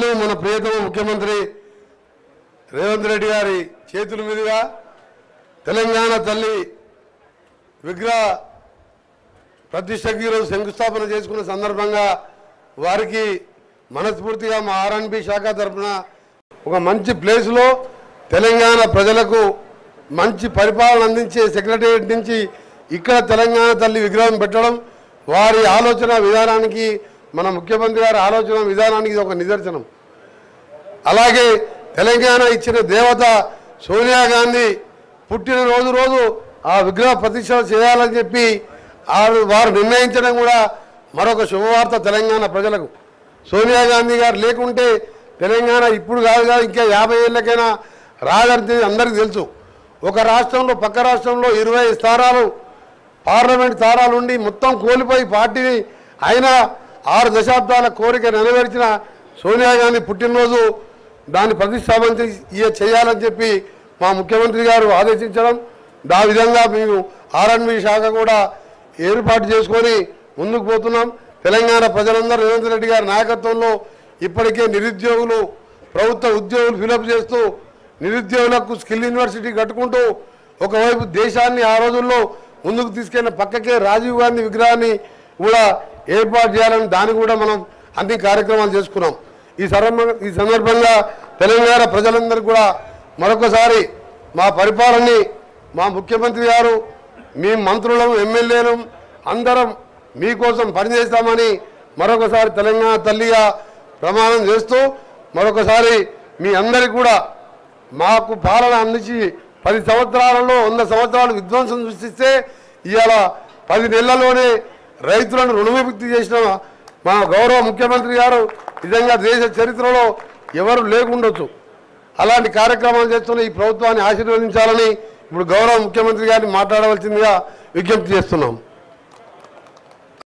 పెద్దలు మన ప్రియతమ ముఖ్యమంత్రి రేవంత్ రెడ్డి గారి చేతుల మీదుగా తెలంగాణ తల్లి విగ్రహ ప్రతిష్టకి ఈరోజు శంకుస్థాపన చేసుకున్న సందర్భంగా వారికి మనస్ఫూర్తిగా మా ఆర్ఎన్బి శాఖ తరఫున ఒక మంచి ప్లేస్లో తెలంగాణ ప్రజలకు మంచి పరిపాలన అందించే సెక్రటేరియట్ నుంచి ఇక్కడ తెలంగాణ తల్లి విగ్రహం పెట్టడం వారి ఆలోచన విధానానికి మన ముఖ్యమంత్రి గారి ఆలోచన విధానానికి ఇది ఒక నిదర్శనం. అలాగే తెలంగాణ ఇచ్చిన దేవత సోనియా గాంధీ పుట్టినరోజు రోజు ఆ విగ్రహ ప్రతిష్ట చేయాలని చెప్పి వారు నిర్ణయించడం కూడా మరొక శుభవార్త తెలంగాణ ప్రజలకు. సోనియా గాంధీ గారు లేకుంటే తెలంగాణ ఇప్పుడు కాదు ఇంకా 50 ఏళ్ళకైనా రాదని అందరికీ తెలుసు. ఒక రాష్ట్రంలో పక్క రాష్ట్రంలో 20 స్థానాలు పార్లమెంట్ స్థానాలు ఉండి మొత్తం కోల్పోయి పార్టీని అయినా 6 దశాబ్దాల కోరిక నెరవేర్చిన సోనియా గాంధీ పుట్టినరోజు దాన్ని ప్రతిష్టాపన చేయాలని చెప్పి మా ముఖ్యమంత్రి గారు ఆదేశించడం, ఆ విధంగా మేము ఆర్ఎన్బి శాఖ కూడా ఏర్పాటు చేసుకొని ముందుకు పోతున్నాం. తెలంగాణ ప్రజలందరూ రేవంత్ రెడ్డి గారి నాయకత్వంలో ఇప్పటికే నిరుద్యోగులు ప్రభుత్వ ఉద్యోగులు ఫిలప్ చేస్తూ నిరుద్యోగులకు స్కిల్ యూనివర్సిటీ కట్టుకుంటూ ఒకవైపు దేశాన్ని ఆ రోజుల్లో ముందుకు తీసుకెళ్లిన పక్కకే రాజీవ్ గాంధీ విగ్రహాన్ని కూడా ఏర్పాటు చేయాలని దాన్ని కూడా మనం అన్ని కార్యక్రమాలు చేసుకున్నాం. ఈ సందర్భంగా తెలంగాణ ప్రజలందరికీ కూడా మరొకసారి మా పరిపాలనని మా ముఖ్యమంత్రి గారు మీ మంత్రులను ఎమ్మెల్యేలు అందరం మీకోసం పనిచేస్తామని మరొకసారి తెలంగాణ తల్లిగా ప్రమాణం చేస్తూ మరొకసారి మీ అందరికీ కూడా మాకు పాలన అందించి 10 సంవత్సరాలలో 100 సంవత్సరాలు విధ్వంసం సృష్టిస్తే ఇవాళ 10 నెలల్లోనే రైతులను రుణవిముక్తి చేసిన మా గౌరవ ముఖ్యమంత్రి గారు నిజంగా దేశ చరిత్రలో ఎవరు లేకుండొచ్చు. అలాంటి కార్యక్రమాలు చేస్తున్న ఈ ప్రభుత్వాన్ని ఆశీర్వదించాలని ఇప్పుడు గౌరవ ముఖ్యమంత్రి గారిని మాట్లాడవలసిందిగా విజ్ఞప్తి చేస్తున్నాం.